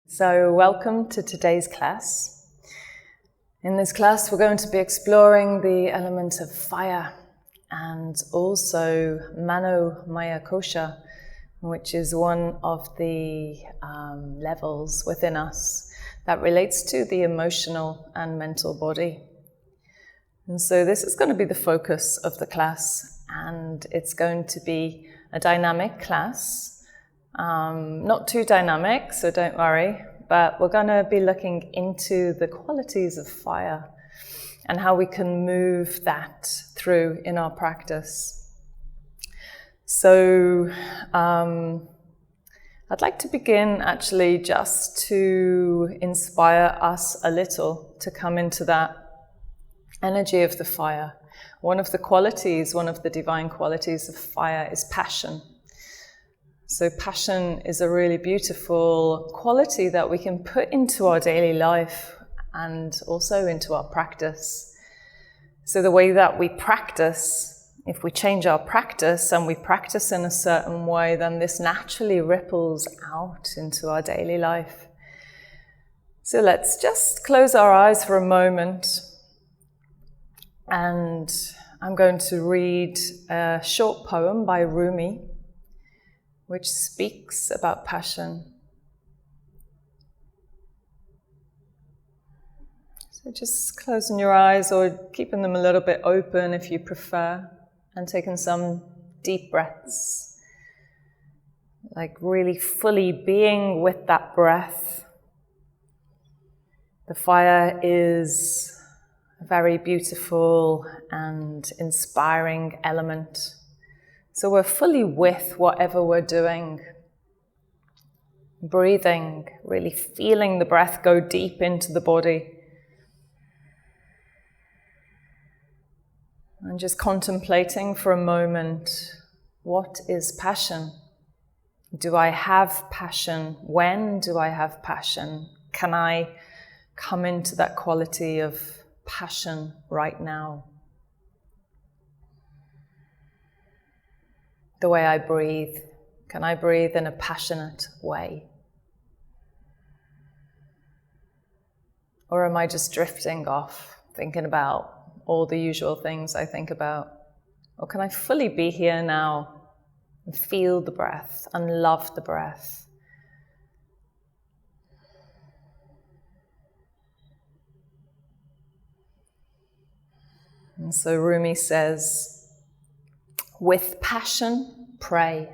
So welcome to today's class. In this class we're going to be exploring the element of fire and also Manomaya Kosha, which is one of the levels within us that relates to the emotional and mental body. And so this is going to be the focus of the class, and it's going to be a dynamic class. Not too dynamic, so don't worry, but we're going to be looking into the qualities of fire and how we can move that through in our practice. So I'd like to begin actually just to inspire us a little to come into that energy of the fire. One of the qualities, one of the divine qualities of fire is passion. So passion is a really beautiful quality that we can put into our daily life and also into our practice. So the way that we practice, if we change our practice and we practice in a certain way, then this naturally ripples out into our daily life. So let's just close our eyes for a moment, and I'm going to read a short poem by Rumi, which speaks about passion. So just closing your eyes or keeping them a little bit open if you prefer, and taking some deep breaths, like really fully being with that breath. The fire is a very beautiful and inspiring element. So we're fully with whatever we're doing. Breathing, really feeling the breath go deep into the body. And just contemplating for a moment, what is passion? Do I have passion? When do I have passion? Can I come into that quality of passion right now? The way I breathe, can I breathe in a passionate way? Or am I just drifting off, thinking about all the usual things I think about? Or can I fully be here now and feel the breath and love the breath? And so Rumi says, with passion, pray.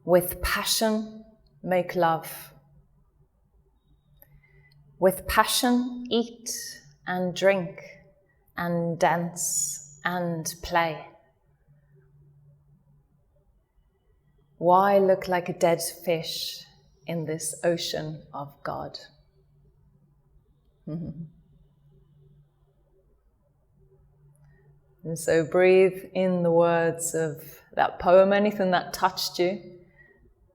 With passion, make love. With passion, eat and drink and dance and play. Why look like a dead fish in this ocean of God? And so breathe in the words of that poem, anything that touched you.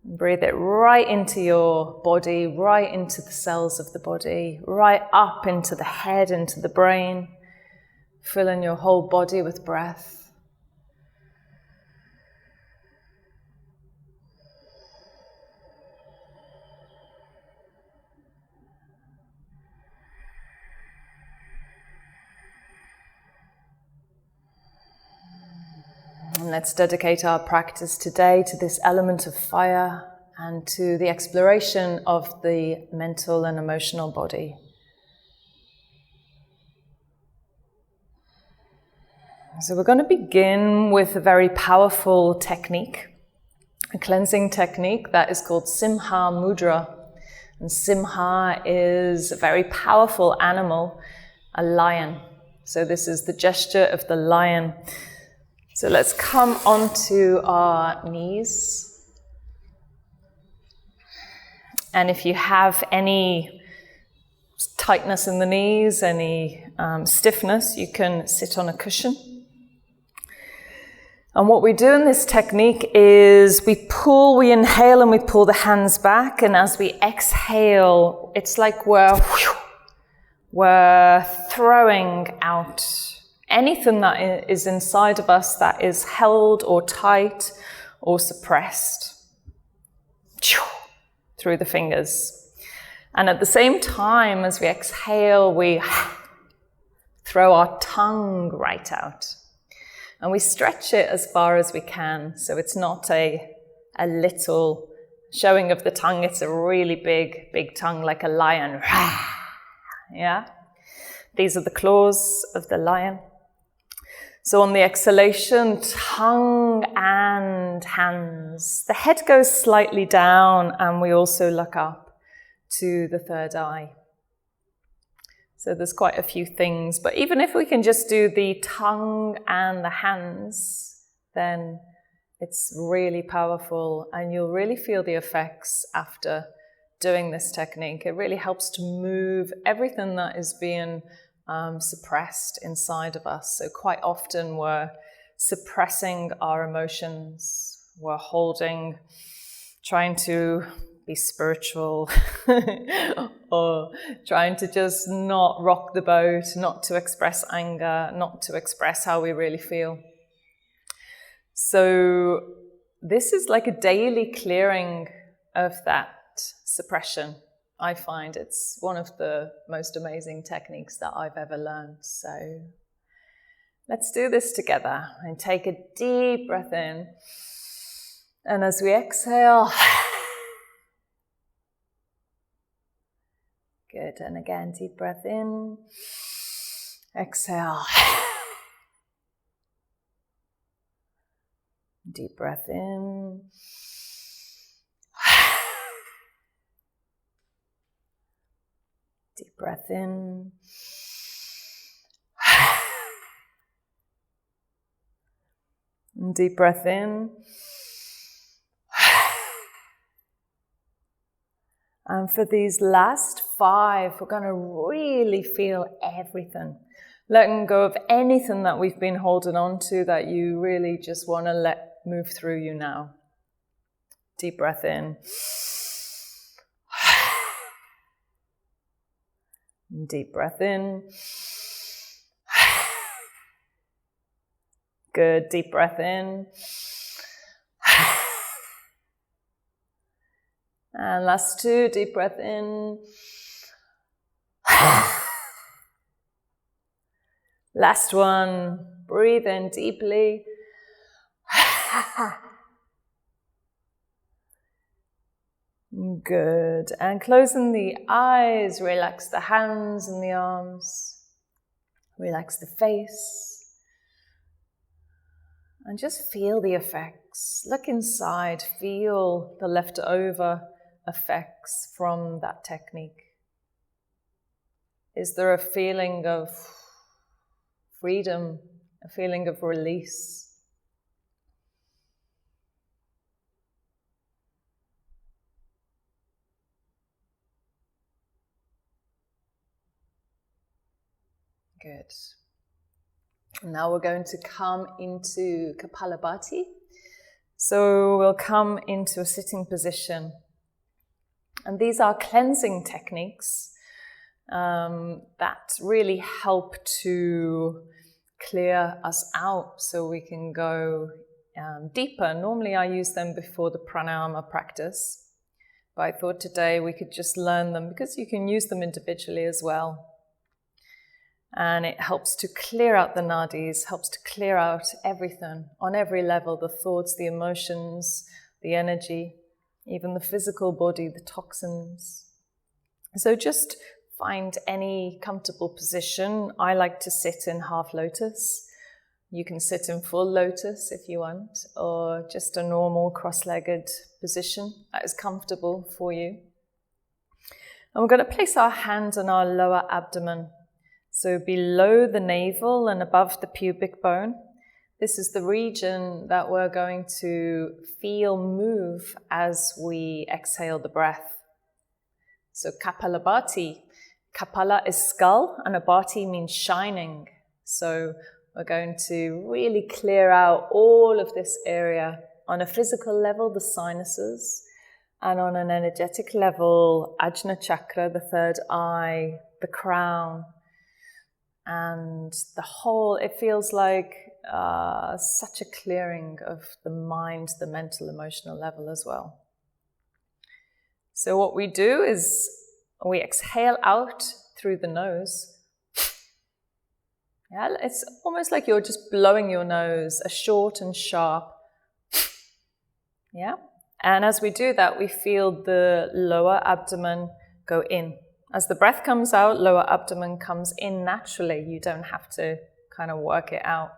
Breathe it right into your body, right into the cells of the body, right up into the head, into the brain, filling your whole body with breath. And let's dedicate our practice today to this element of fire and to the exploration of the mental and emotional body. So we're going to begin with a very powerful technique, a cleansing technique that is called Simha Mudra. And Simha is a very powerful animal, a lion. So this is the gesture of the lion. So let's come onto our knees. And if you have any tightness in the knees, any stiffness, you can sit on a cushion. And what we do in this technique is we inhale and we pull the hands back. And as we exhale, it's like we're throwing out anything that is inside of us that is held or tight or suppressed. through the fingers. And at the same time as we exhale, we throw our tongue right out. And we stretch it as far as we can. So it's not a little showing of the tongue, it's a really big tongue like a lion. Yeah? These are the claws of the lion. So on the exhalation, tongue and hands. The head goes slightly down and we also look up to the third eye. So there's quite a few things, but even if we can just do the tongue and the hands, then it's really powerful and you'll really feel the effects after doing this technique. It really helps to move everything that is being suppressed inside of us. So quite often we're suppressing our emotions, we're holding, trying to be spiritual or trying to just not rock the boat, not to express anger, not to express how we really feel. So this is like a daily clearing of that suppression. I find it's one of the most amazing techniques that I've ever learned. So let's do this together and take a deep breath in. And as we exhale, good. And again, deep breath in, exhale. Deep breath in. Deep breath in. And deep breath in. And for these last 5, we're going to really feel everything. Letting go of anything that we've been holding on to that you really just want to let move through you now. Deep breath in. Deep breath in. Good. Deep breath in. And last 2. Deep breath in. Last 1. Breathe in deeply. Good. And closing the eyes, relax the hands and the arms. Relax the face. And just feel the effects. Look inside, feel the leftover effects from that technique. Is there a feeling of freedom, a feeling of release? Good. Now we're going to come into Kapalabhati. So we'll come into a sitting position. And these are cleansing techniques that really help to clear us out so we can go deeper. Normally I use them before the pranayama practice, but I thought today we could just learn them because you can use them individually as well. And it helps to clear out the nadis, helps to clear out everything on every level, the thoughts, the emotions, the energy, even the physical body, the toxins. So just find any comfortable position. I like to sit in half lotus. You can sit in full lotus if you want, or just a normal cross-legged position that is comfortable for you. And we're going to place our hands on our lower abdomen. So below the navel and above the pubic bone. This is the region that we're going to feel move as we exhale the breath. So Kapalabhati. Kapala is skull and Abhati means shining. So we're going to really clear out all of this area. On a physical level, the sinuses, and on an energetic level, Ajna chakra, the third eye, the crown, and the whole, it feels like such a clearing of the mind, the mental, emotional level as well. So what we do is we exhale out through the nose. Yeah, it's almost like you're just blowing your nose, a short and sharp. Yeah. And as we do that, we feel the lower abdomen go in. As the breath comes out, lower abdomen comes in naturally. You don't have to kind of work it out.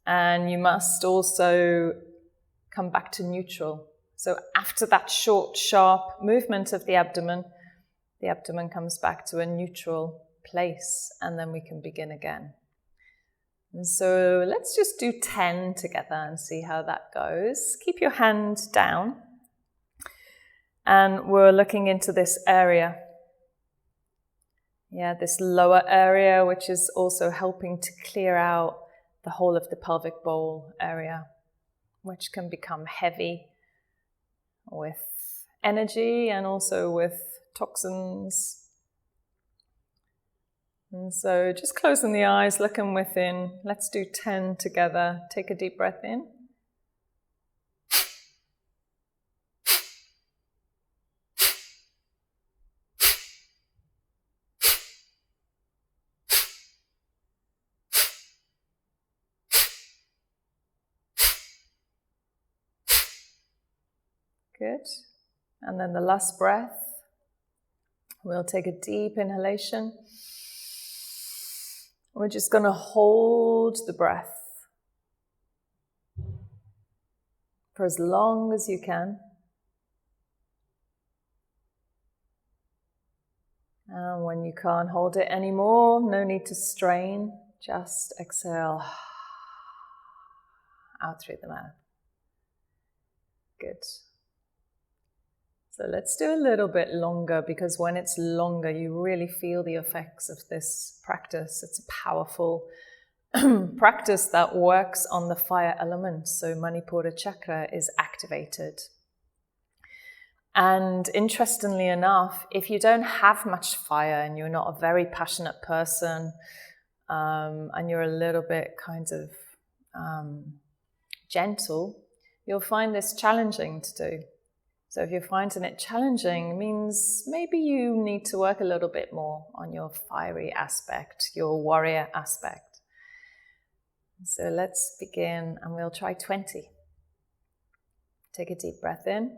And you must also come back to neutral. So after that short, sharp movement of the abdomen comes back to a neutral place, and then we can begin again. And so let's just do 10 together and see how that goes. Keep your hand down. And we're looking into this area. Yeah, this lower area, which is also helping to clear out the whole of the pelvic bowl area, which can become heavy with energy and also with toxins. And so just closing the eyes, looking within. Let's do 10 together. Take a deep breath in. Good. And then the last breath, we'll take a deep inhalation. We're just going to hold the breath for as long as you can. And when you can't hold it anymore, no need to strain. Just exhale out through the mouth. Good. So let's do a little bit longer, because when it's longer, you really feel the effects of this practice. It's a powerful practice that works on the fire element. So Manipura chakra is activated. And interestingly enough, if you don't have much fire and you're not a very passionate person, and you're a little bit kind of gentle, you'll find this challenging to do. So if you're finding it challenging, it means maybe you need to work a little bit more on your fiery aspect, your warrior aspect. So let's begin, and we'll try 20. Take a deep breath in.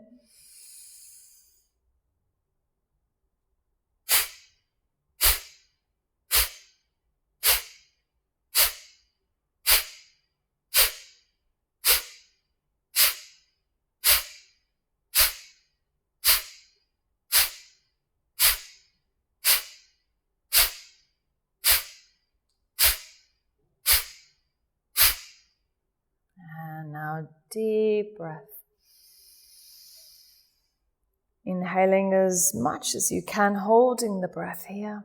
And now deep breath. Inhaling as much as you can, holding the breath here.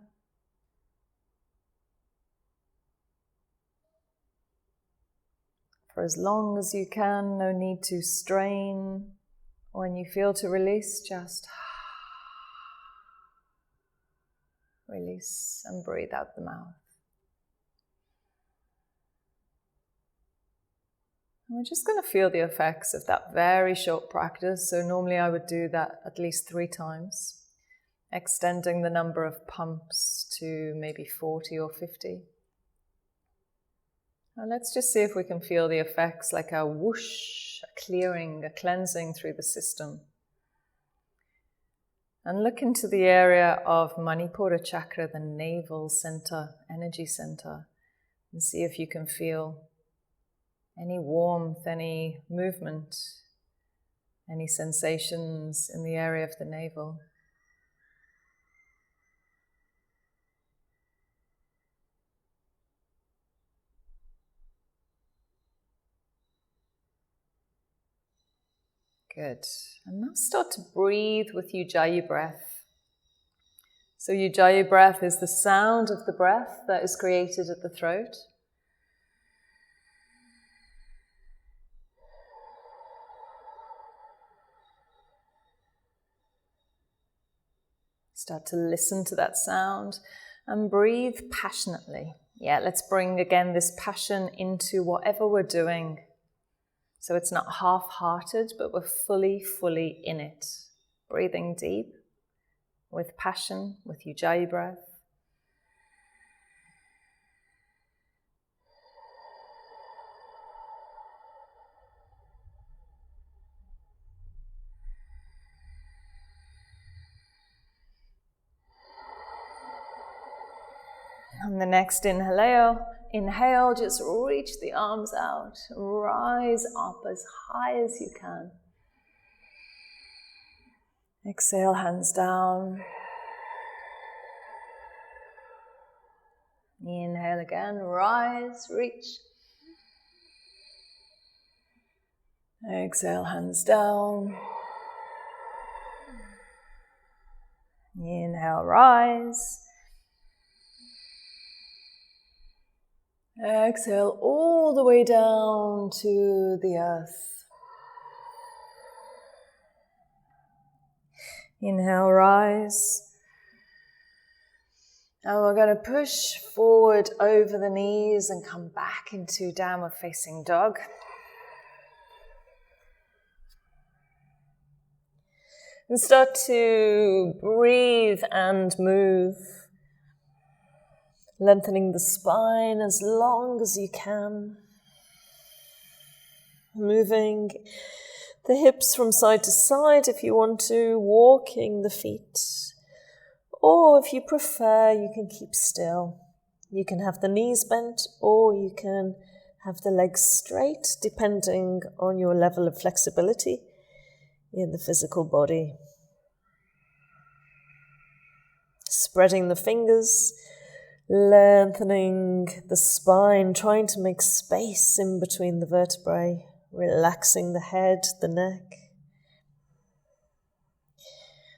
For as long as you can, no need to strain. When you feel to release, just release and breathe out the mouth. And we're just going to feel the effects of that very short practice. So normally I would do that at least 3 times, extending the number of pumps to maybe 40 or 50. Now let's just see if we can feel the effects, like a whoosh, a clearing, a cleansing through the system. And look into the area of Manipura chakra, the navel center, energy center, and see if you can feel any warmth, any movement, any sensations in the area of the navel. Good. And now start to breathe with Ujjayi breath. So Ujjayi breath is the sound of the breath that is created at the throat. Start to listen to that sound and breathe passionately. Yeah, let's bring again this passion into whatever we're doing. So it's not half-hearted, but we're fully in it. Breathing deep with passion, with Ujjayi breath. And the next inhale, just reach the arms out, rise up as high as you can. Exhale, hands down. Inhale again, rise, reach. Exhale, hands down. Inhale, rise. Exhale all the way down to the earth. Inhale, rise. And we're going to push forward over the knees and come back into downward facing dog. And start to breathe and move. Lengthening the spine as long as you can. Moving the hips from side to side if you want to, walking the feet. Or if you prefer, you can keep still. You can have the knees bent or you can have the legs straight, depending on your level of flexibility in the physical body. Spreading the fingers, lengthening the spine, trying to make space in between the vertebrae, relaxing the head, the neck.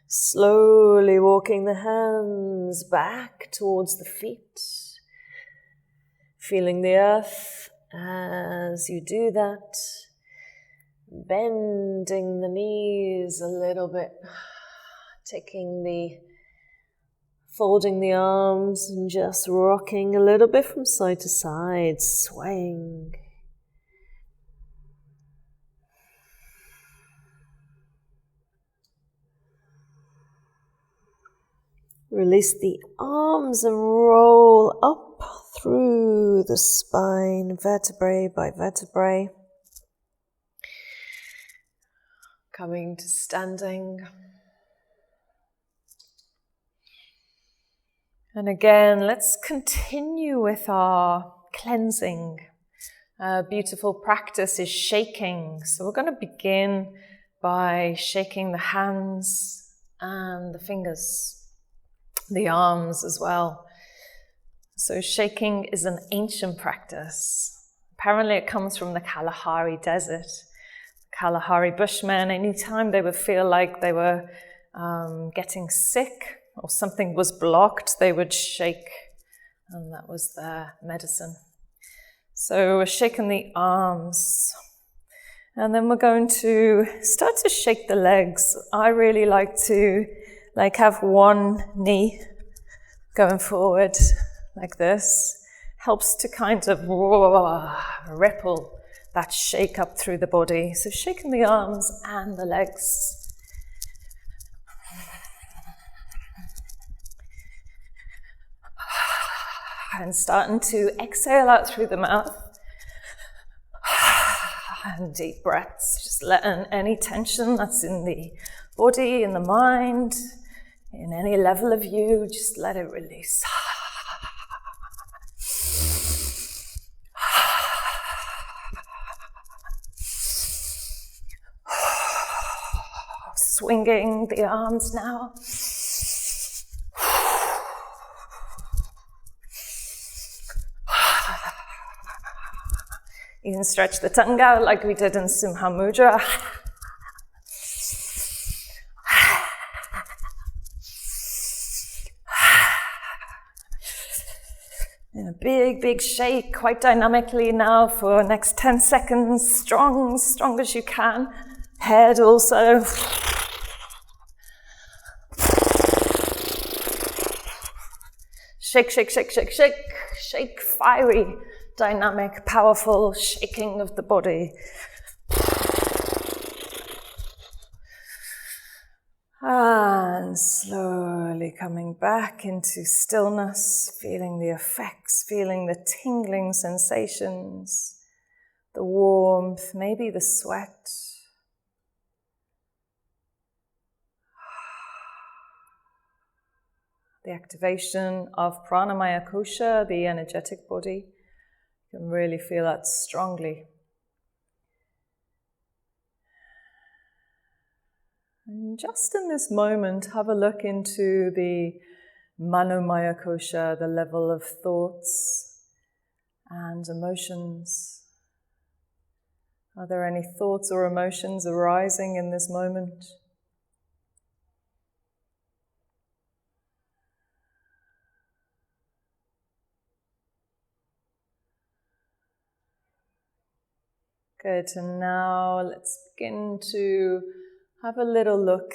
Slowly walking the hands back towards the feet, feeling the earth as you do that, bending the knees a little bit, folding the arms and just rocking a little bit from side to side, swaying. Release the arms and roll up through the spine, vertebrae by vertebrae. Coming to standing. And again, let's continue with our cleansing. A beautiful practice is shaking. So we're going to begin by shaking the hands and the fingers. The arms as well. So shaking is an ancient practice. Apparently it comes from the Kalahari desert. Kalahari Bushmen, anytime they would feel like they were getting sick or something was blocked, they would shake, and that was their medicine. So we're shaking the arms. And then we're going to start to shake the legs. I really like to have one knee going forward like this. Helps to kind of ripple that shake up through the body. So shaking the arms and the legs. And starting to exhale out through the mouth. And deep breaths, just letting any tension that's in the body, in the mind, in any level of you, just let it release. Swinging the arms now. You can stretch the tongue out like we did in Simha Mudra. And a big shake, quite dynamically now for the next 10 seconds. Strong as you can. Head also. Shake, shake, shake, shake, shake. Shake, fiery, dynamic, powerful shaking of the body. And slowly coming back into stillness, feeling the effects, feeling the tingling sensations, the warmth, maybe the sweat. The activation of Pranamaya Kosha, the energetic body. You can really feel that strongly. And just in this moment, have a look into the Manomaya Kosha, the level of thoughts and emotions. Are there any thoughts or emotions arising in this moment? Good, and now let's begin to have a little look,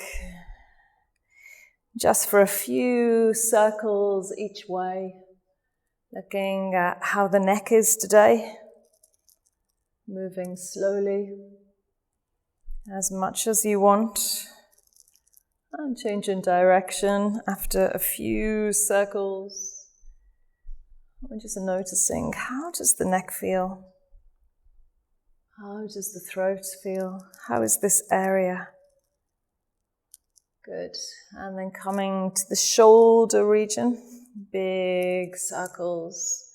just for a few circles each way, looking at how the neck is today, moving slowly, as much as you want, and changing direction after a few circles. I'm just noticing, how does the neck feel? How does the throat feel? How is this area? Good. And then coming to the shoulder region, big circles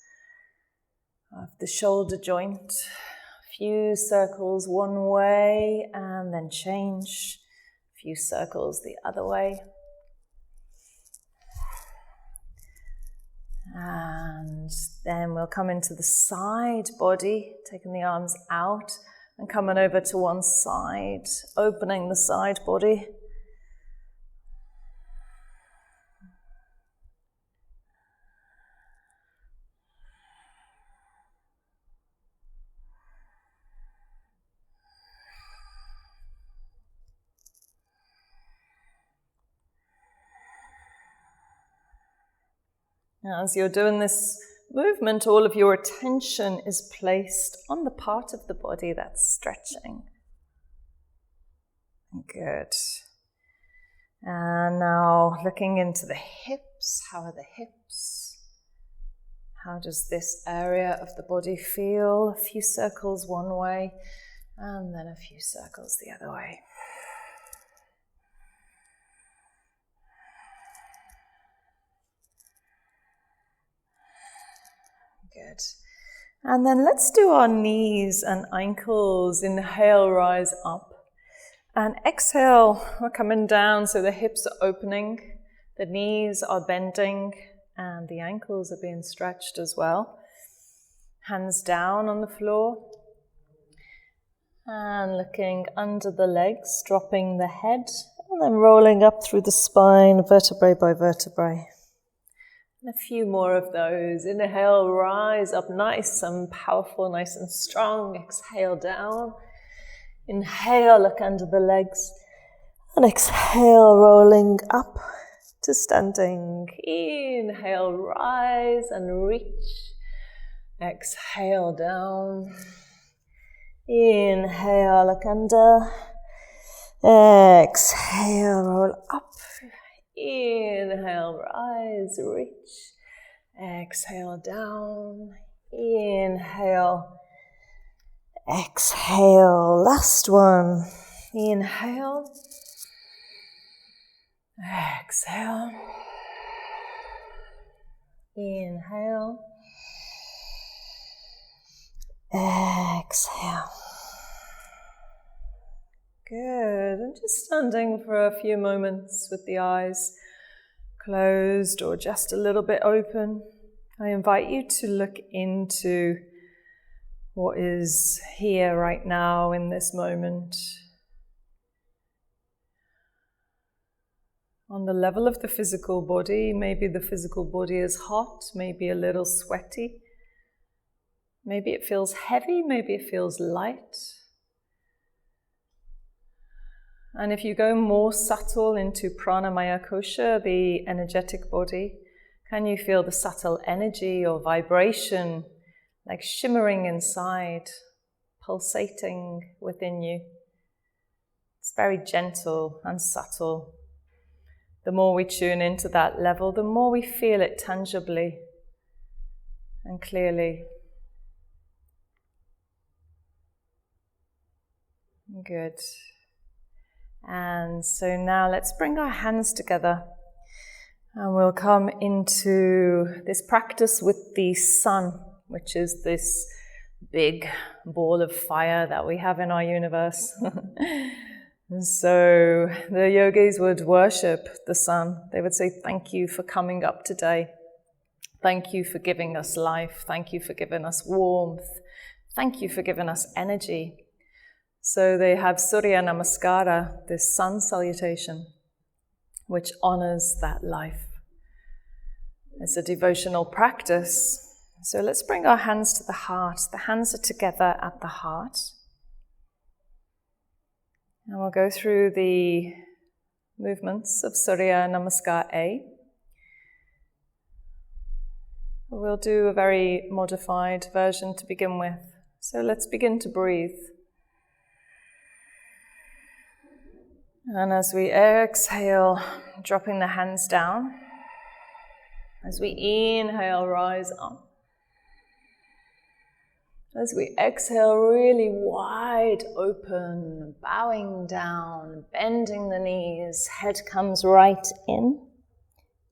of the shoulder joint. A few circles one way and then change. A few circles the other way. And then we'll come into the side body, taking the arms out and coming over to one side, opening the side body. As you're doing this movement, all of your attention is placed on the part of the body that's stretching. Good. And now looking into the hips. How are the hips? How does this area of the body feel? A few circles one way and then a few circles the other way. Good. And then let's do our knees and ankles. Inhale, rise up. And exhale, we're coming down so the hips are opening, the knees are bending, and the ankles are being stretched as well. Hands down on the floor. And looking under the legs, dropping the head, and then rolling up through the spine, vertebrae by vertebrae. And a few more of those. Inhale, rise up nice and powerful, nice and strong. Exhale down. Inhale, look under the legs. And exhale, rolling up to standing. Inhale, rise and reach. Exhale down. Inhale, look under. Exhale, roll up. Inhale, rise, reach. Exhale down. Inhale. Exhale. Last one. Inhale. Exhale. Inhale. Exhale. Good, and just standing for a few moments with the eyes closed or just a little bit open. I invite you to look into what is here right now in this moment. On the level of the physical body, maybe the physical body is hot, maybe a little sweaty. Maybe it feels heavy, maybe it feels light. And if you go more subtle into Pranamaya Kosha, the energetic body, Can you feel the subtle energy or vibration like shimmering inside, pulsating within you? It's very gentle and subtle. The more we tune into that level, the more we feel it tangibly and clearly. Good. And so now let's bring our hands together and we'll come into this practice with the sun, which is this big ball of fire that we have in our universe. And so the yogis would worship the sun. They would say, thank you for coming up today. Thank you for giving us life. Thank you for giving us warmth. Thank you for giving us energy. So they have Surya Namaskar A, this sun salutation, which honors that life. It's a devotional practice. So let's bring our hands to the heart. The hands are together at the heart. And we'll go through the movements of Surya Namaskar A. We'll do a very modified version to begin with. So let's begin to breathe. And as we exhale, dropping the hands down. As we inhale, rise up. As we exhale, really wide open, bowing down, bending the knees, head comes right in.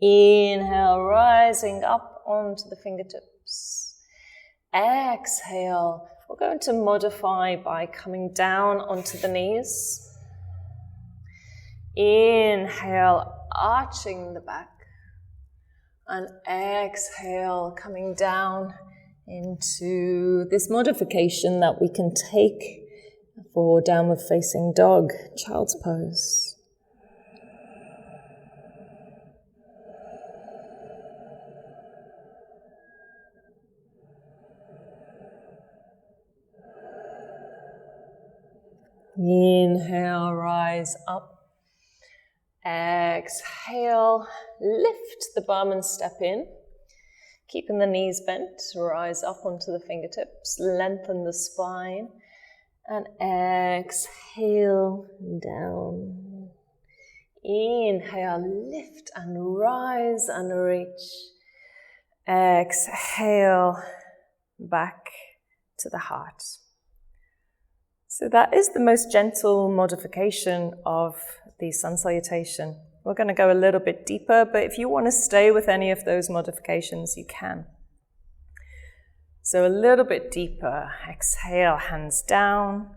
Inhale, rising up onto the fingertips. Exhale, we're going to modify by coming down onto the knees. Inhale, arching the back. And exhale, coming down into this modification that we can take for downward facing dog, child's pose. Inhale, rise up. Exhale, lift the bum and step in. Keeping the knees bent, rise up onto the fingertips, lengthen the spine, and exhale down. Inhale, lift and rise and reach. Exhale, back to the heart. So that is the most gentle modification of the sun salutation. We're going to go a little bit deeper, but if you want to stay with any of those modifications, you can. So a little bit deeper. Exhale, hands down.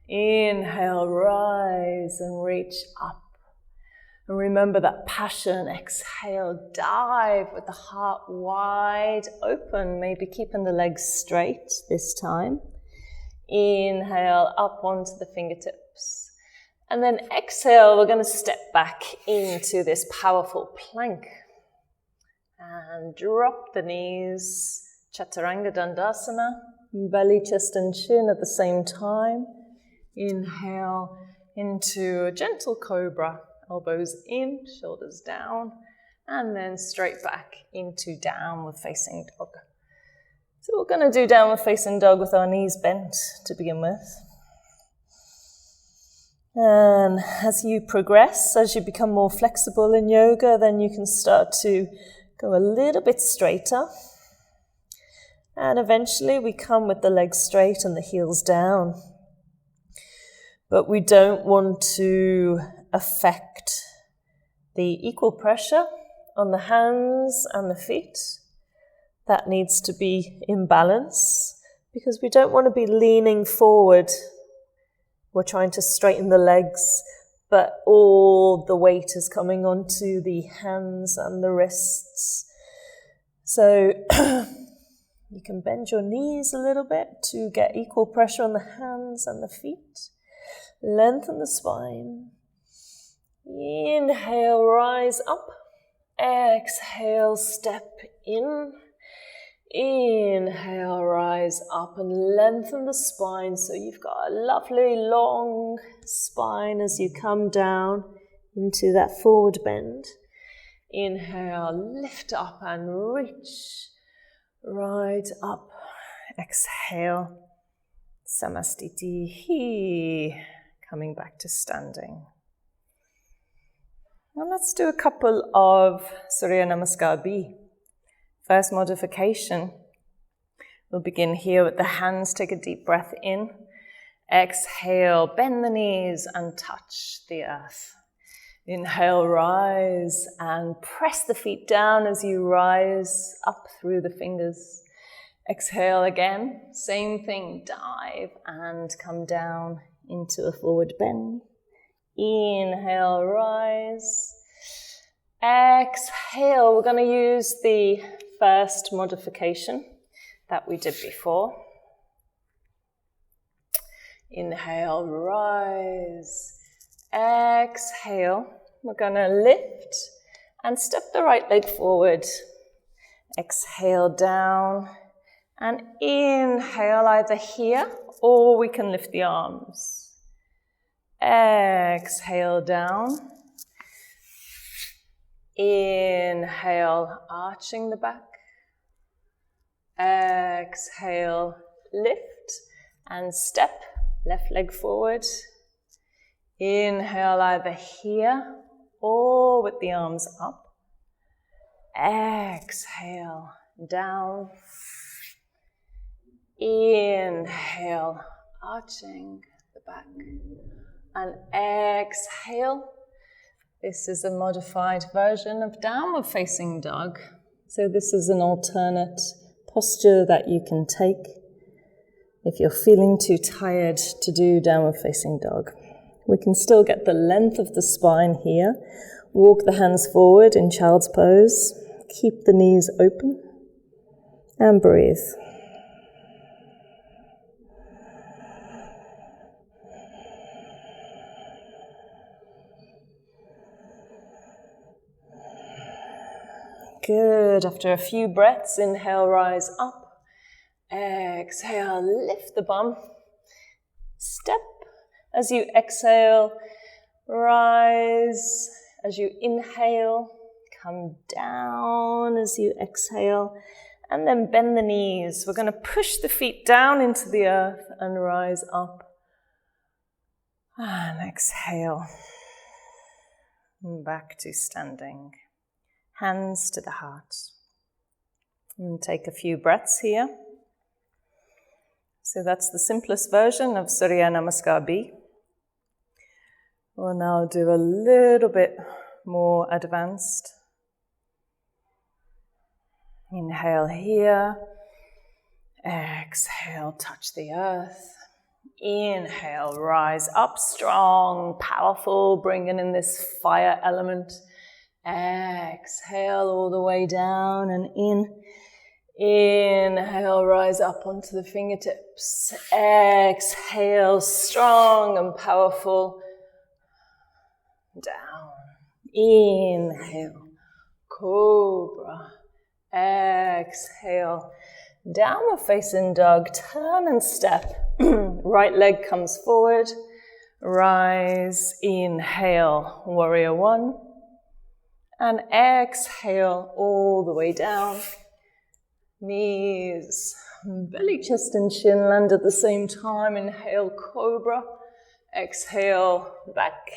Inhale, rise and reach up. And remember that passion. Exhale, dive with the heart wide open, maybe keeping the legs straight this time. Inhale, up onto the fingertips. And then exhale, we're going to step back into this powerful plank. And drop the knees, Chaturanga Dandasana, belly, chest and chin at the same time. Inhale into a gentle cobra, elbows in, shoulders down, and then straight back into downward facing dog. So we're going to do downward facing dog with our knees bent to begin with. And as you progress, as you become more flexible in yoga, then you can start to go a little bit straighter. And eventually we come with the legs straight and the heels down. But we don't want to affect the equal pressure on the hands and the feet. That needs to be in balance because we don't want to be leaning forward. We're trying to straighten the legs, but all the weight is coming onto the hands and the wrists. So you can bend your knees a little bit to get equal pressure on the hands and the feet. Lengthen the spine. Inhale, rise up. Exhale, step in. Inhale, rise up and lengthen the spine so you've got a lovely long spine as you come down into that forward bend. Inhale, lift up and reach right up. Exhale, Samastiti He, coming back to standing. Now let's do a couple of Surya Namaskar B. First modification. We'll begin here with the hands. Take a deep breath in. Exhale, bend the knees and touch the earth. Inhale, rise and press the feet down as you rise up through the fingers. Exhale again, same thing, dive and come down into a forward bend. Inhale, rise. Exhale, we're going to use the first modification that we did before. Inhale, rise. Exhale, we're going to lift and step the right leg forward. Exhale down and inhale either here or we can lift the arms. Exhale down. Inhale, arching the back. Exhale, lift and step, left leg forward. Inhale either here or with the arms up. Exhale, down. Inhale, arching the back. And exhale. This is a modified version of downward facing dog. So this is an alternate posture that you can take if you're feeling too tired to do downward facing dog. We can still get the length of the spine here. Walk the hands forward in child's pose. Keep the knees open and breathe. Good. After a few breaths, inhale, rise up. Exhale, lift the bum. Step. As you exhale, rise. As you inhale, come down as you exhale. And then bend the knees. We're going to push the feet down into the earth and rise up. And exhale. And back to standing. Hands to the heart. And take a few breaths here. So that's the simplest version of Surya Namaskar B. We'll now do a little bit more advanced. Inhale here. Exhale, touch the earth. Inhale, rise up strong, powerful, bringing in this fire element. Exhale all the way down and in. Inhale, rise up onto the fingertips. Exhale, strong and powerful. Down. Inhale, cobra. Exhale, downward facing dog. Turn and step. Right leg comes forward. Rise. Inhale, warrior one. And exhale all the way down. Knees, belly, chest and chin land at the same time. Inhale, cobra. Exhale, back.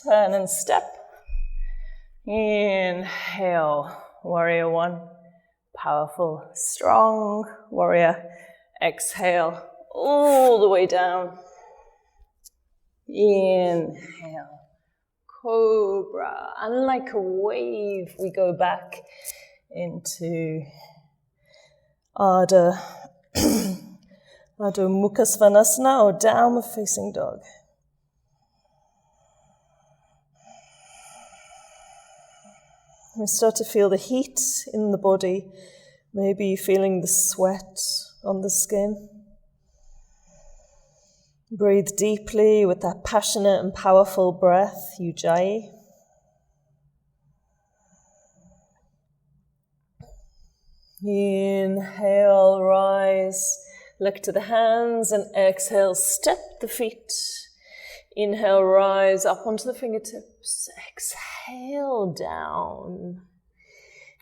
Turn and step. Inhale, warrior one. Powerful, strong warrior. Exhale all the way down. Inhale. Cobra, and like a wave, we go back into Adho Mukha Svanasana or downward facing dog. We start to feel the heat in the body, maybe feeling the sweat on the skin. Breathe deeply with that passionate and powerful breath, Ujjayi. Inhale, rise, look to the hands, and exhale, step the feet. Inhale, rise up onto the fingertips. Exhale, down.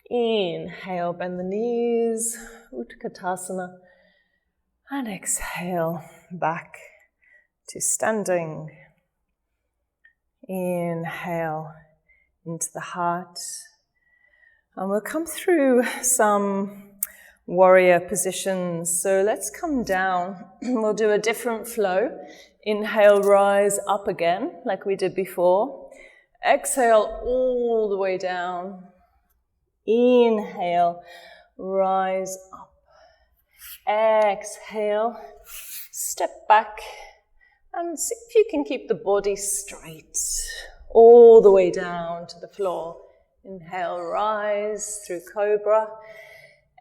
Inhale, bend the knees, Utthita. And exhale, back to standing. Inhale into the heart. And we'll come through some warrior positions. So let's come down. We'll do a different flow. Inhale, rise up again, like we did before. Exhale all the way down. Inhale, rise up. Exhale, step back and see if you can keep the body straight all the way down to the floor. Inhale, rise through cobra.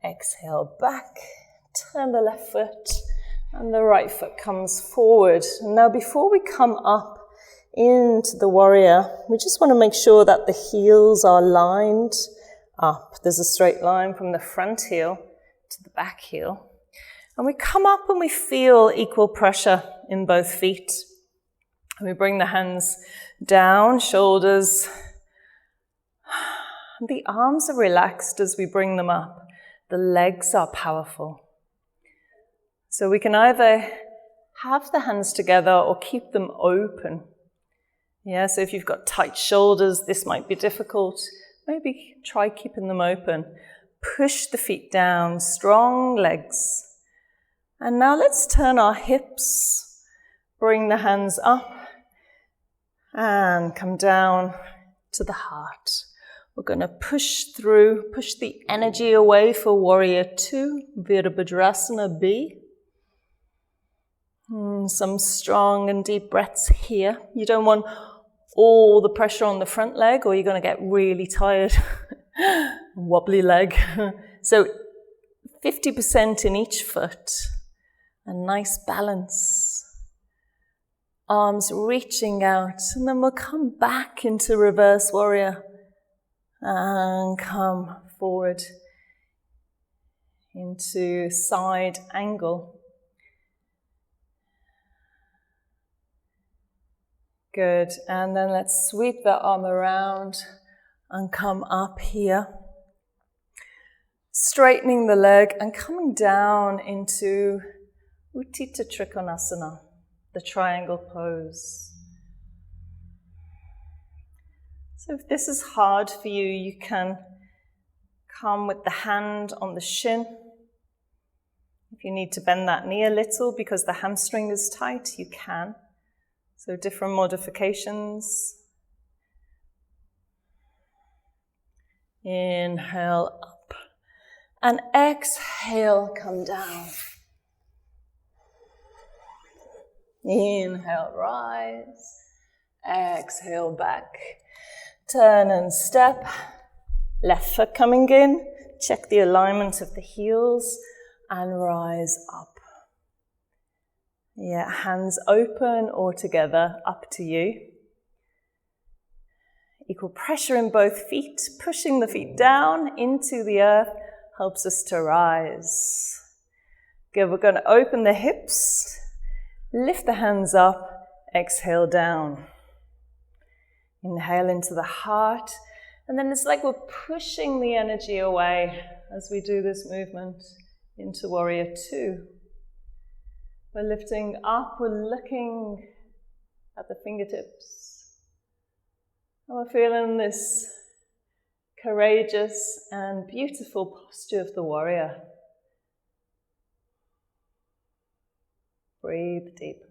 Exhale, back. Turn the left foot and the right foot comes forward. And now before we come up into the warrior, we just want to make sure that the heels are lined up. There's a straight line from the front heel to the back heel. And we come up and we feel equal pressure in both feet. And we bring the hands down, shoulders. The arms are relaxed as we bring them up. The legs are powerful. So we can either have the hands together or keep them open. Yeah, so if you've got tight shoulders, this might be difficult. Maybe try keeping them open. Push the feet down, strong legs. And now let's turn our hips. Bring the hands up and come down to the heart. We're going to push through, push the energy away for warrior 2, Virabhadrasana B. Some strong and deep breaths here. You don't want all the pressure on the front leg or you're going to get really tired. Wobbly leg. So 50% in each foot. A nice balance. Arms reaching out. And then we'll come back into reverse warrior. And come forward into side angle. Good, and then let's sweep the arm around and come up here. Straightening the leg and coming down into Utthita Trikonasana, the triangle pose. So if this is hard for you, you can come with the hand on the shin. If you need to bend that knee a little because the hamstring is tight, you can. So different modifications. Inhale up. And exhale, come down. Inhale, rise. Exhale, back. Turn and step. Left foot coming in. Check the alignment of the heels and rise up. Yeah, hands open or together, up to you. Equal pressure in both feet. Pushing the feet down into the earth helps us to rise. Good, we're going to open the hips. Lift the hands up. Exhale down. Inhale into the heart. And then it's like we're pushing the energy away as we do this movement into warrior 2. We're lifting up, we're looking at the fingertips. And we're feeling this courageous and beautiful posture of the warrior. Breathe deep.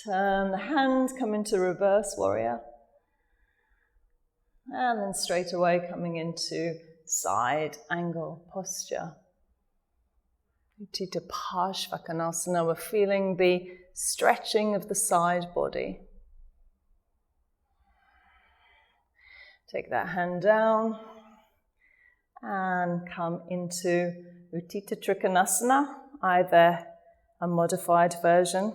Turn the hands, come into reverse warrior. And then straight away coming into side angle posture. Utthita Paschimottanasana, we're feeling the stretching of the side body. Take that hand down and come into Utthita Trikonasana, either a modified version.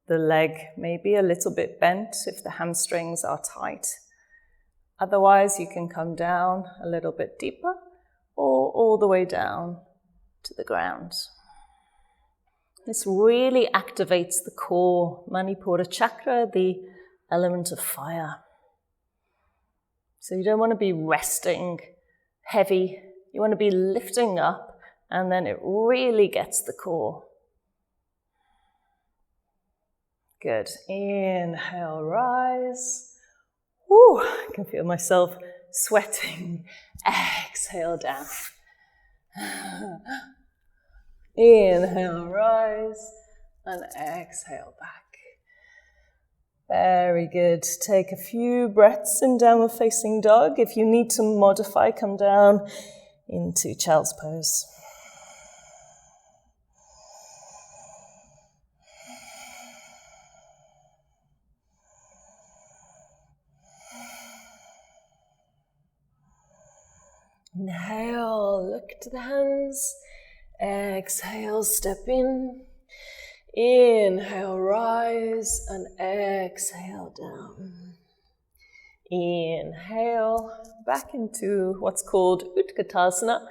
The leg may be a little bit bent if the hamstrings are tight. Otherwise, you can come down a little bit deeper or all the way down to the ground. This really activates the core Manipura chakra, the element of fire. So you don't want to be resting heavy. You want to be lifting up, and then it really gets the core. Good. Inhale, rise. Woo, I can feel myself sweating. Exhale, down. Inhale, rise, and exhale back. Very good. Take a few breaths in downward facing dog. If you need to modify, come down into child's pose. Inhale, look to the hands. Exhale, step in. Inhale, rise, and exhale down. Inhale, back into what's called Utthita,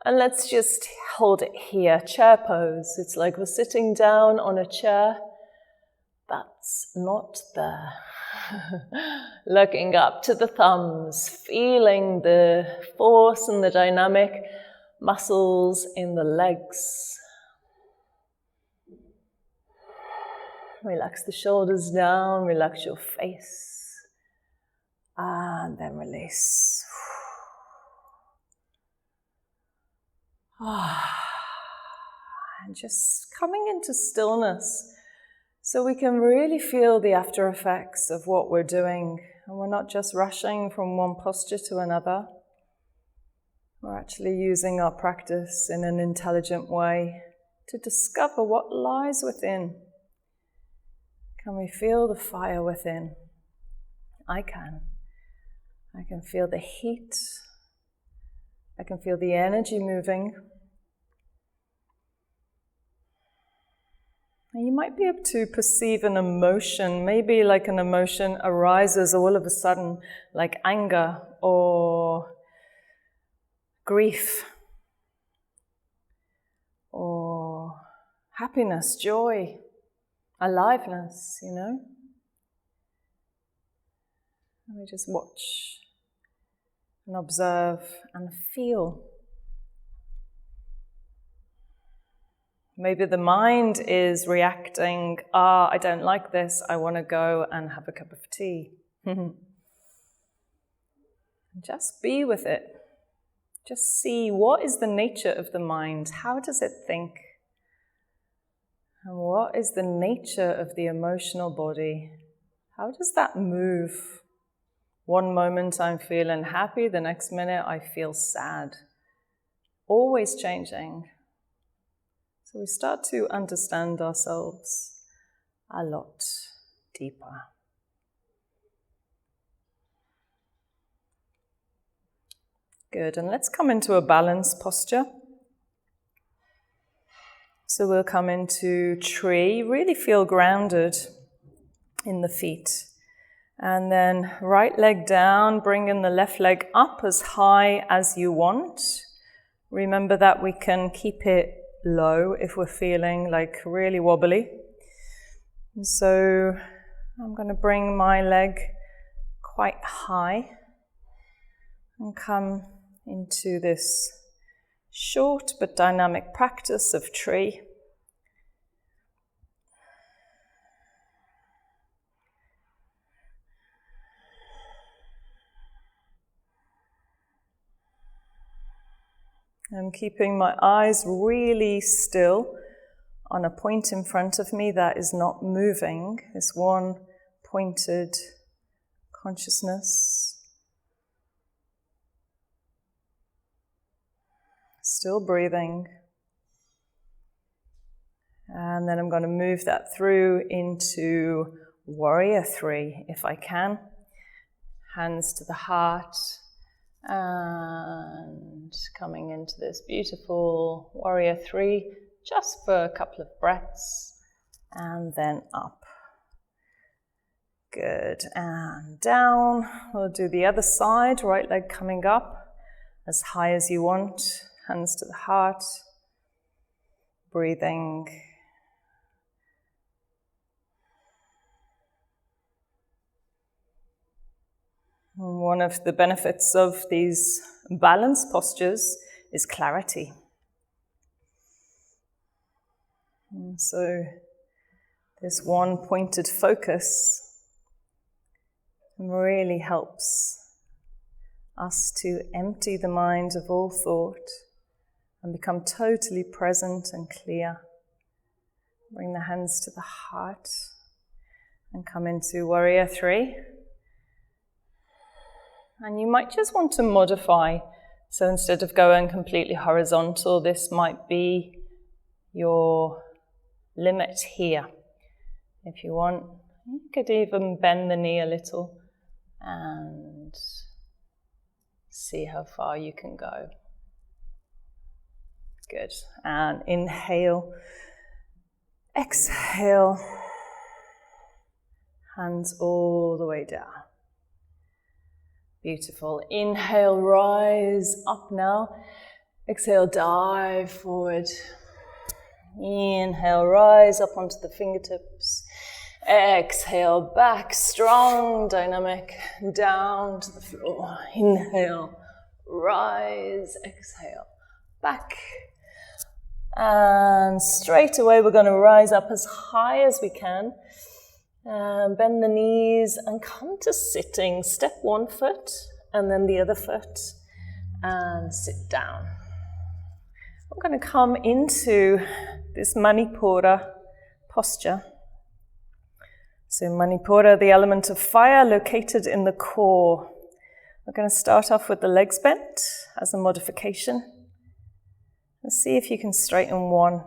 and let's just hold it here, chair pose. It's like we're sitting down on a chair, that's not there. Looking up to the thumbs, feeling the force and the dynamic muscles in the legs. Relax the shoulders down, relax your face, and then release. And just coming into stillness so we can really feel the after effects of what we're doing. And we're not just rushing from one posture to another. We're actually using our practice in an intelligent way to discover what lies within. Can we feel the fire within? I can. I can feel the heat. I can feel the energy moving. And you might be able to perceive an emotion, maybe like an emotion arises all of a sudden, like anger or grief or happiness, joy, aliveness, you know. And we just watch and observe and feel. Maybe the mind is reacting, I don't like this, I want to go and have a cup of tea. Just be with it. Just see what is the nature of the mind, how does it think? And what is the nature of the emotional body? How does that move? One moment I'm feeling happy, the next minute I feel sad. Always changing. So we start to understand ourselves a lot deeper. Good, and let's come into a balanced posture. So we'll come into tree, really feel grounded in the feet. And then right leg down, bringing the left leg up as high as you want. Remember that we can keep it low if we're feeling like really wobbly. And so I'm going to bring my leg quite high and come into this short but dynamic practice of tree. I'm keeping my eyes really still on a point in front of me that is not moving. It's one pointed consciousness. Still breathing. And then I'm going to move that through into Warrior 3 if I can. Hands to the heart. And coming into this beautiful Warrior 3 just for a couple of breaths and then up. Good, and down. We'll do the other side, right leg coming up as high as you want, hands to the heart, breathing. One of the benefits of these balance postures is clarity. And so this one pointed focus really helps us to empty the mind of all thought and become totally present and clear. Bring the hands to the heart and come into Warrior 3. And you might just want to modify. So instead of going completely horizontal, this might be your limit here. If you want, you could even bend the knee a little and see how far you can go. Good. And inhale, exhale, hands all the way down. Beautiful. Inhale, rise up now. Exhale, dive forward. Inhale, rise up onto the fingertips. Exhale, back, strong, dynamic, down to the floor. Inhale, rise, exhale, back. And straight away we're going to rise up as high as we can. Bend the knees and come to sitting. Step one foot and then the other foot and sit down. We're going to come into this Manipura posture. So Manipura, the element of fire located in the core. We're going to start off with the legs bent as a modification. And see if you can straighten one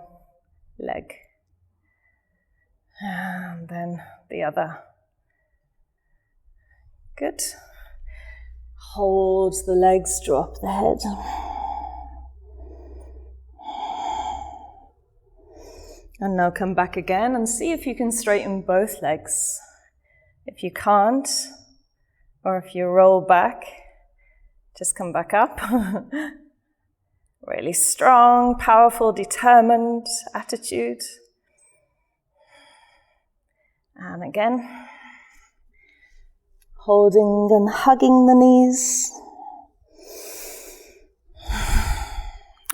leg. And then the other. Good. Hold the legs, drop the head. And now come back again and see if you can straighten both legs. If you can't, or if you roll back, just come back up. Really strong, powerful, determined attitude. And again, holding and hugging the knees.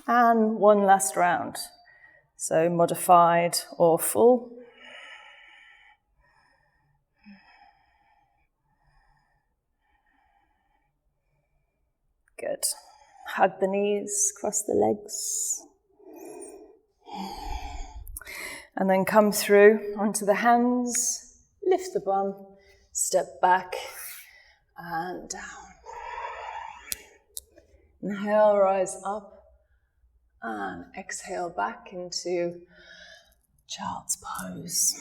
And one last round. So modified or full. Good. Hug the knees, cross the legs. And then come through onto the hands, lift the bum, step back and down. Inhale, rise up. And exhale back into child's pose.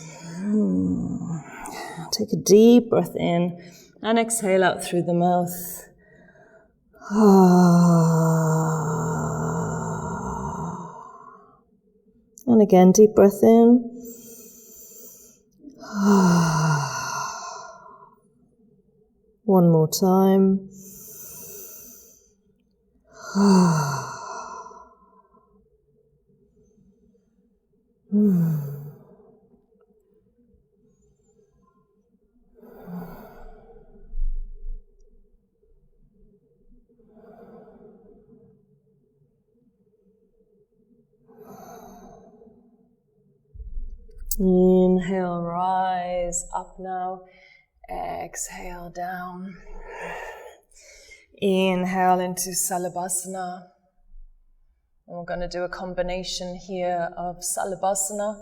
Take a deep breath in and exhale out through the mouth. And again, deep breath in. One more time. Inhale, rise up now. Exhale, down. Inhale into Salabhasana. And we're going to do a combination here of Salabhasana,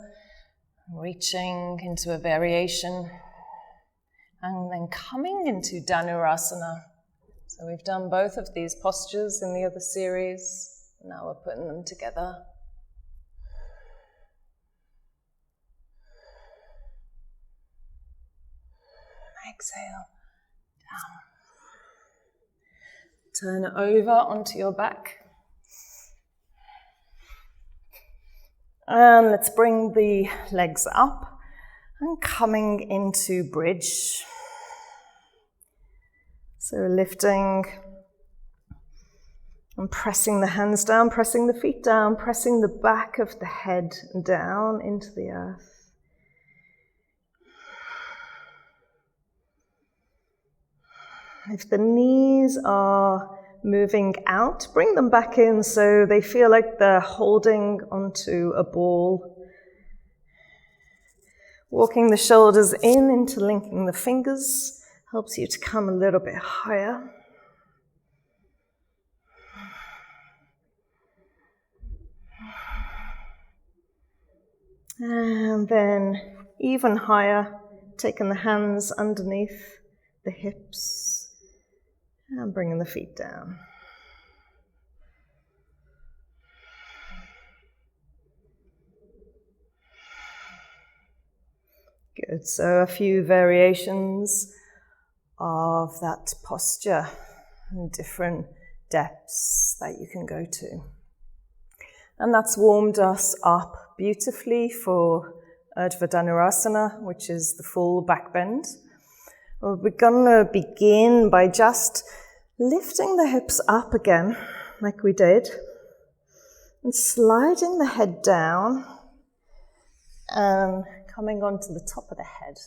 reaching into a variation, and then coming into Dhanurasana. So we've done both of these postures in the other series. Now we're putting them together. Exhale, down. Turn it over onto your back. And let's bring the legs up and coming into bridge. So lifting And pressing the hands down, pressing the feet down, pressing the back of the head down into the earth. If the knees are moving out, bring them back in so they feel like they're holding onto a ball. Walking the shoulders in, interlinking the fingers, helps you to come a little bit higher. And then even higher, taking the hands underneath the hips and bringing the feet down. Good, so a few variations of that posture and different depths that you can go to. And that's warmed us up beautifully for Advaita Dhanurasana, which is the full back bend. We're going to begin by just lifting the hips up again, like we did, and sliding the head down and coming onto the top of the head.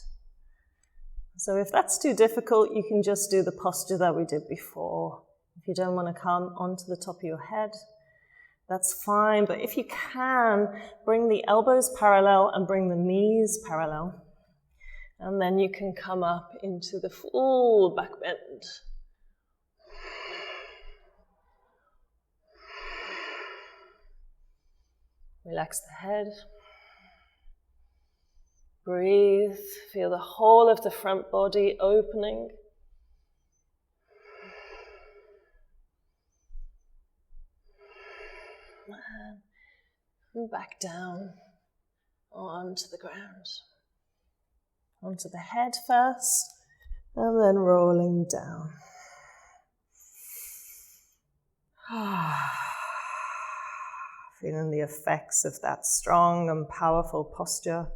So if that's too difficult, you can just do the posture that we did before. If you don't want to come onto the top of your head, that's fine, but if you can, bring the elbows parallel and bring the knees parallel. And then you can come up into the full back bend. Relax the head. Breathe, feel the whole of the front body opening. And back down onto the ground. Onto the head first, and then rolling down. Feeling the effects of that strong and powerful posture.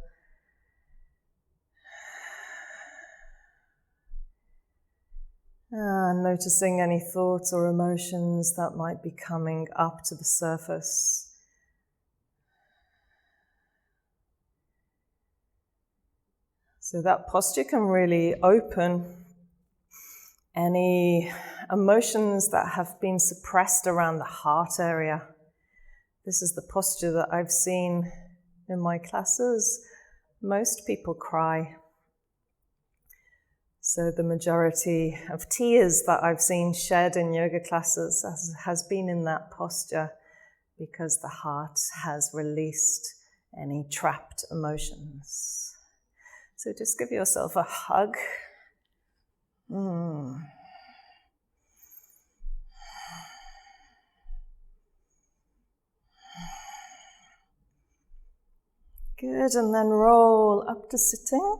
And noticing any thoughts or emotions that might be coming up to the surface. So that posture can really open any emotions that have been suppressed around the heart area. This is the posture that I've seen in my classes. Most people cry. So the majority of tears that I've seen shed in yoga classes has been in that posture because the heart has released any trapped emotions. So just give yourself a hug. Good, and then roll up to sitting.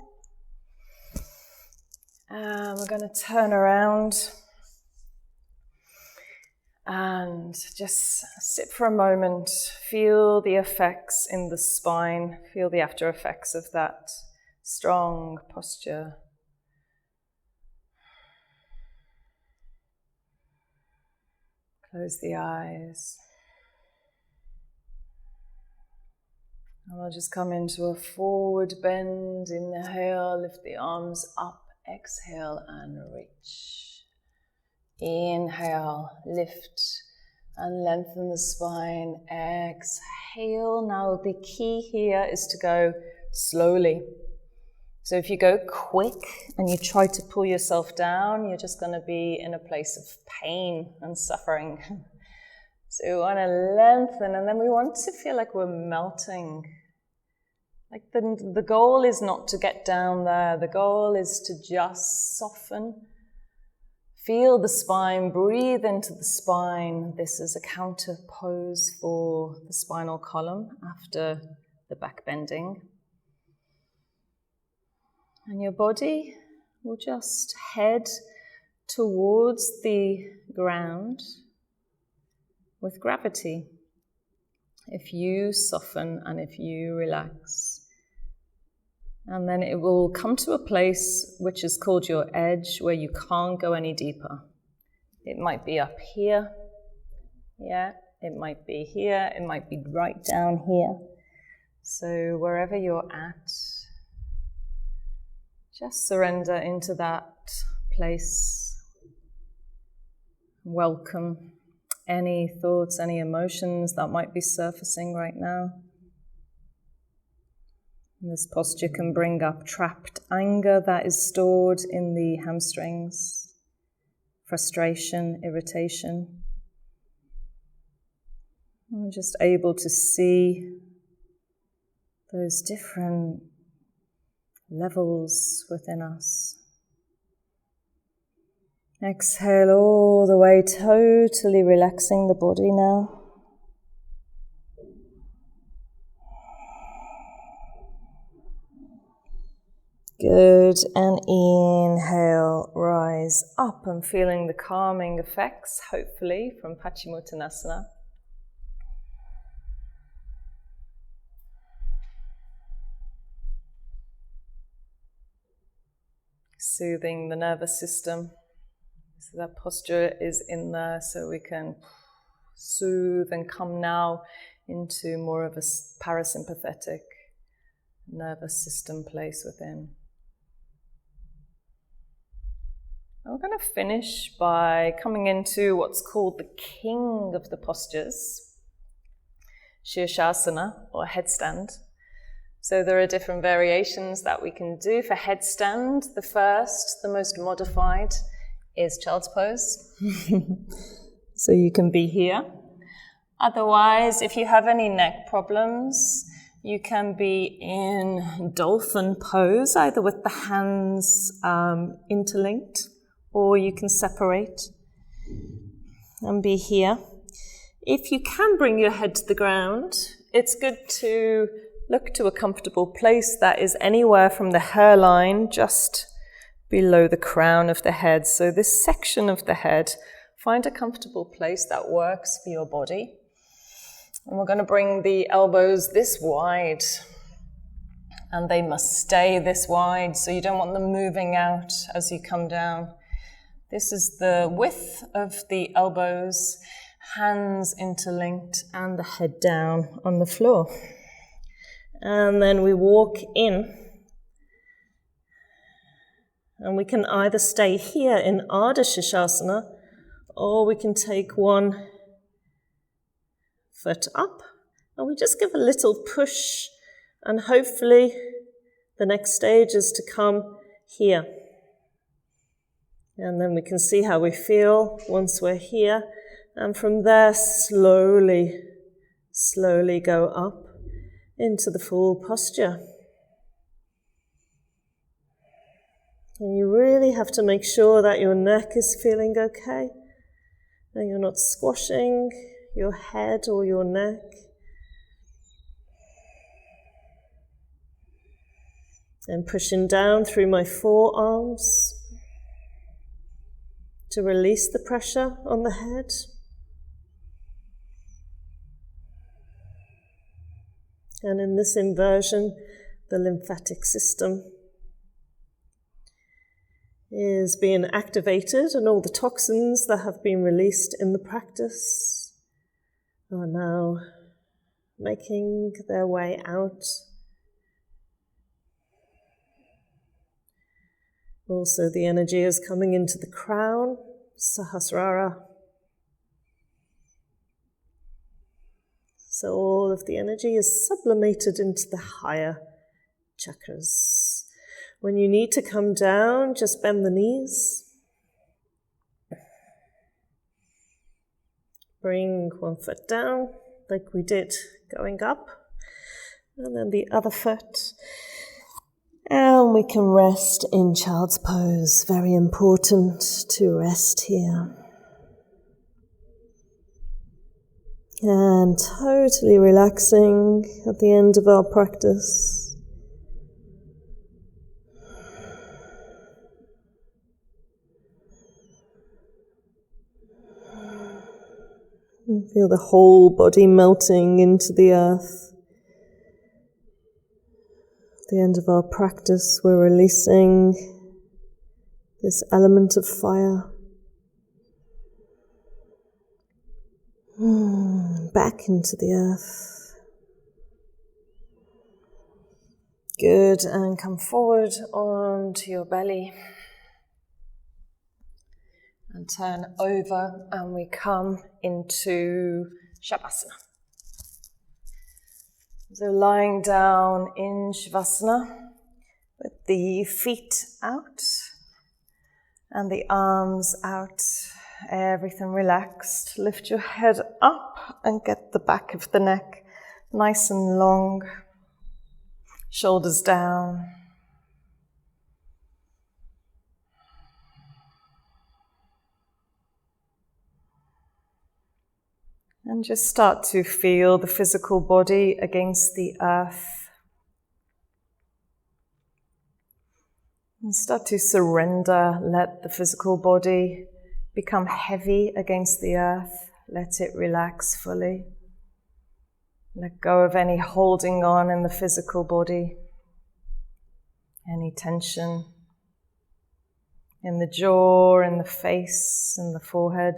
And we're going to turn around and just sit for a moment. Feel the effects in the spine. Feel the after effects of that strong posture. Close the eyes. And we'll just come into a forward bend. Inhale, lift the arms up. Exhale and reach. Inhale, lift and lengthen the spine. Exhale. Now the key here is to go slowly. So if you go quick and you try to pull yourself down, you're just going to be in a place of pain and suffering. So we want to lengthen, and then we want to feel like we're melting. Like the goal is not to get down there. The goal is to just soften. Feel the spine, breathe into the spine. This is a counter pose for the spinal column after the back bending. And your body will just head towards the ground with gravity. If you soften and if you relax. And then it will come to a place which is called your edge, where you can't go any deeper. It might be up here, Yeah, it might be here, it might be right down here. So wherever you're at, just surrender into that place. Welcome any thoughts, any emotions that might be surfacing right now. This posture can bring up trapped anger that is stored in the hamstrings, frustration, irritation. I'm just able to see those different levels within us. Exhale all the way, totally relaxing the body now. Good, and inhale, rise up and feeling the calming effects, hopefully, from Paschimottanasana. Soothing the nervous system. So that posture is in there so we can soothe and come now into more of a parasympathetic nervous system place within. We're going to finish by coming into what's called the king of the postures, Shirshasana or headstand. So there are different variations that we can do. For headstand, the first, the most modified, is child's pose. So you can be here. Otherwise, if you have any neck problems, you can be in dolphin pose, either with the hands interlinked, or you can separate and be here. If you can bring your head to the ground, it's good to look to a comfortable place that is anywhere from the hairline just below the crown of the head. So this section of the head, find a comfortable place that works for your body. And we're going to bring the elbows this wide. And they must stay this wide, so you don't want them moving out as you come down. This is the width of the elbows, hands interlinked, and the head down on the floor. And then we walk in. And we can either stay here in Ardha Shirshasana, or we can take one foot up, and we just give a little push, and hopefully the next stage is to come here. And then we can see how we feel once we're here, and from there slowly go up into the full posture. And you really have to make sure that your neck is feeling okay, that you're not squashing your head or your neck. And pushing down through my forearms to release the pressure on the head. And in this inversion, the lymphatic system is being activated, and all the toxins that have been released in the practice are now making their way out. Also, the energy is coming into the crown, Sahasrara. So all of the energy is sublimated into the higher chakras. When you need to come down, just bend the knees. Bring one foot down, like we did going up. And then the other foot. And we can rest in child's pose. Very important to rest here. And totally relaxing at the end of our practice. And feel the whole body melting into the earth. At the end of our practice, we're releasing this element of fire. And back into the earth. Good, and come forward onto your belly. And turn over, and we come into Shavasana. So lying down in Shavasana with the feet out and the arms out, everything relaxed. Lift your head up and get the back of the neck nice and long, shoulders down. And just start to feel the physical body against the earth. And start to surrender. Let the physical body become heavy against the earth. Let it relax fully. Let go of any holding on in the physical body. Any tension in the jaw, in the face, in the forehead,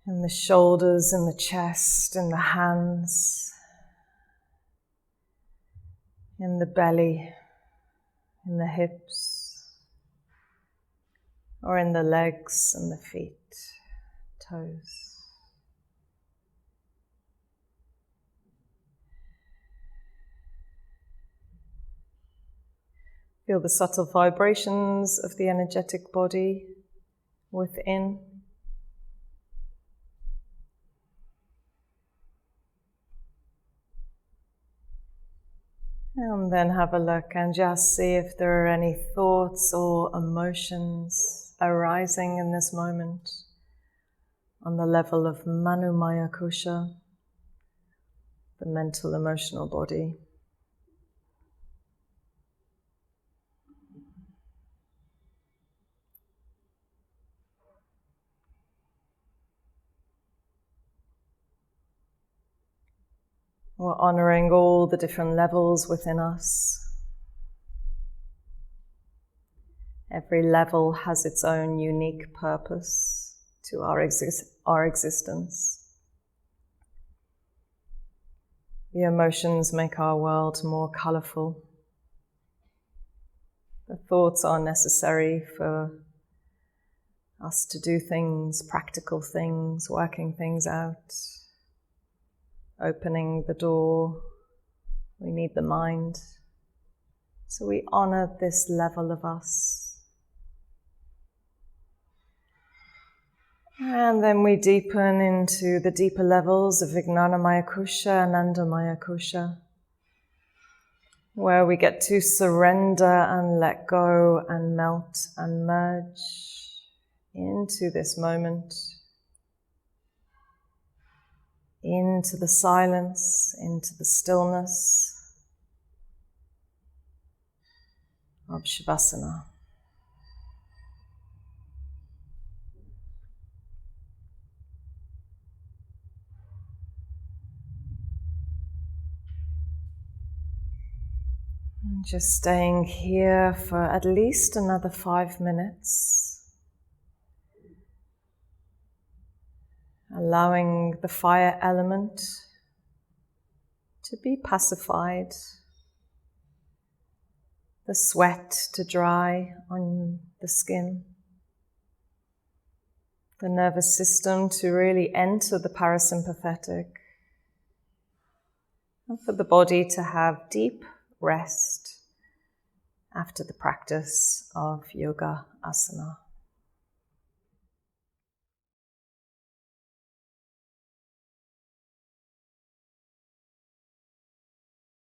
in the shoulders, in the chest, in the hands, in the belly, in the hips, or in the legs and the feet, toes. Feel the subtle vibrations of the energetic body within. And then have a look and just see if there are any thoughts or emotions arising in this moment on the level of Manomaya Kosha, the mental emotional body. We're honoring all the different levels within us. Every level has its own unique purpose to our existence. The emotions make our world more colourful. The thoughts are necessary for us to do things, practical things, working things out. Opening the door, we need the mind. So we honor this level of us. And then we deepen into the deeper levels of Vijnanamaya Kosha and Anandamaya Kosha, where we get to surrender and let go and melt and merge into this moment. Into the silence, into the stillness of Shavasana. And just staying here for at least another 5 minutes. Allowing the fire element to be pacified, the sweat to dry on the skin, the nervous system to really enter the parasympathetic, and for the body to have deep rest after the practice of yoga asana.